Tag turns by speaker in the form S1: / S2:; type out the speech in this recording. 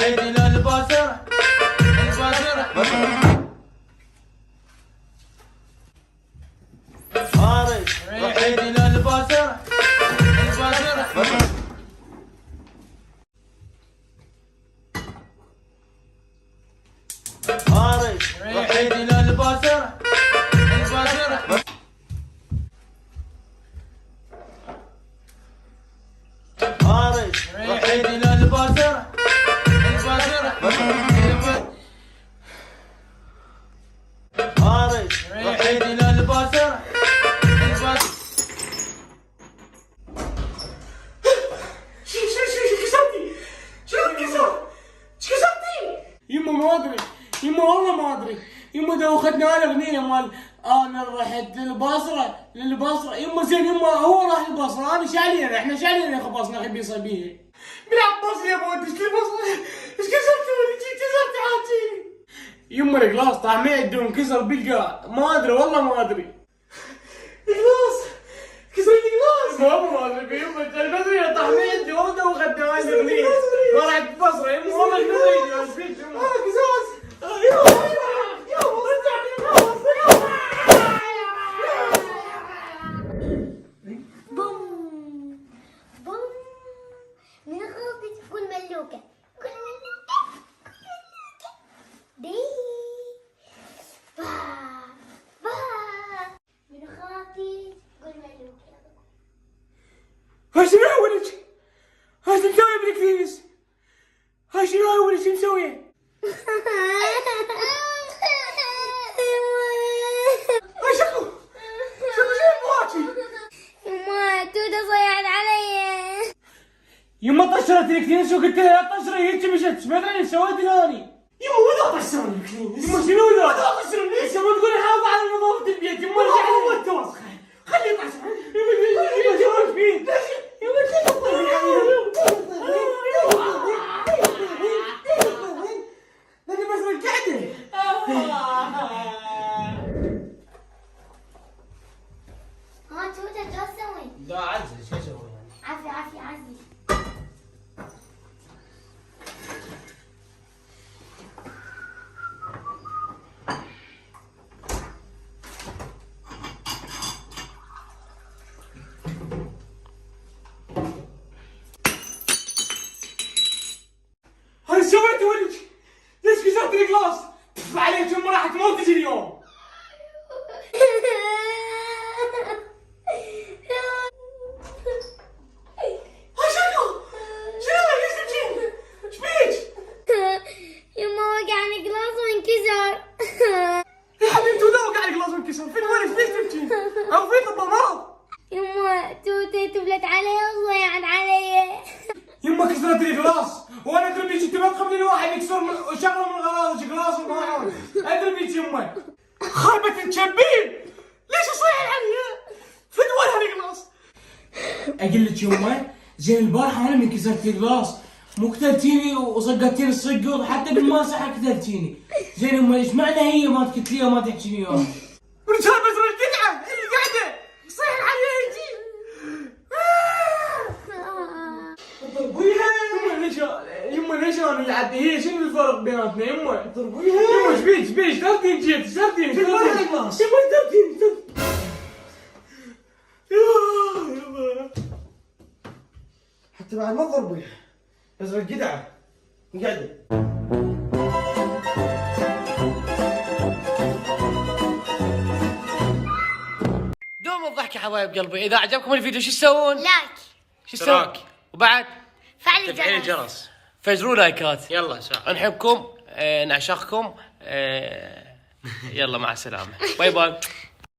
S1: رحت إلى البصرة خارج رحت إلى البصرة خارج رحت إلى البصرة خارج رحت إلى البصرة خارج رحت إلى البصرة
S2: يما ما ادري، يما والله ما ادري، يما دوختنا الاغنيه مال انا رحت للبصره، يما زين يما هو راح البصره، انا شالينا احنا شالينا خبصنا خبي صبيه. من عباس يا ابو ايش البصره؟ ايش كسرتوني؟ كسرت عاجيني. يما القلاص طعمه يدون انكسر بالقاع، ما ادري والله ما ادري. القلاص كسرت القلاص؟ ما ادري يما المدري طعمه يدي والله دوختنا الاغنيه. ما رحت البصره يما والله المدري قزاز.
S3: بوم بوم من غلطت كل ملوكة بي با با من غلطت كل ملوكة.
S2: هاي شنو ولد؟ هاي شو مسوي بالكريس؟ هاي شنو ولد شو مسوي؟ هاي شكو بواكي.
S3: يما توتا صيحت علي.
S2: يما طشرت الكريس وقلت لها لا طشري هيك مشت ما ادري ايش سويت لاني. يما وين طشرني الكريس؟ يما شنو ذا؟ وين طشرني؟ ليش ما تقولي حافظ على نظافة البيت؟ يما هو التوسخ خليه يطشر. يما شو فيه؟ يما شو لاني بس القعده.
S3: ها توتا شو تسوي؟
S1: لا عزل شو اسوي يعني؟
S3: عافية عزي.
S2: هاي سويت ولد؟ ليش كسرت القلاص؟ عليك يما راح تموت تجي اليوم. هاي شنو ليش تبكين؟ ايش بيك؟
S3: يما وقعني قلاص وانكسر.
S2: يا حبيبتي ولا وقع القلاص وانكسر، فين ولد ليش تبكين؟ او في طب مرض.
S3: يما توتا تبلت علي وصيحت علي.
S2: يما كسرت القلاص وانا ادري بيك انت ما تقبلين الواحد يكسر شغله من غراضك قلاص وماعون، ادري بيك يما خايبة تشبين. ليش تصيح علي؟ فين وين هالقلاص؟ اقول لك يما زين البارحه انا من كسرت القلاص مو قتلتيني وصقتيني الصقر حتى بالماسحه قتلتيني. زين يما ايش معنى هي ما تقتليها وما تحكيني وياها؟ ورجال بس القطعه اللي قاعده صيح عليها يجي. يما ليش انا اللي عدي هي شنو الفرق بيناتنا يما؟ ضربوها يما ايش بيك تردين جيت تردين فين وين القلاص؟ يما تردين
S1: حتى بعد ما ضربوها بس القدعة قاعدة.
S4: دوم الضحك يا حبايب قلبي. اذا عجبكم الفيديو شو تسوون؟
S3: لايك
S4: شو تسوون؟ وبعد
S3: فعل
S4: تفعيل
S3: الجرس.
S4: الجرس. فجروا لايكات.
S1: يلا ساعة
S4: نحبكم نعشقكم يلا مع السلامة. باي باي.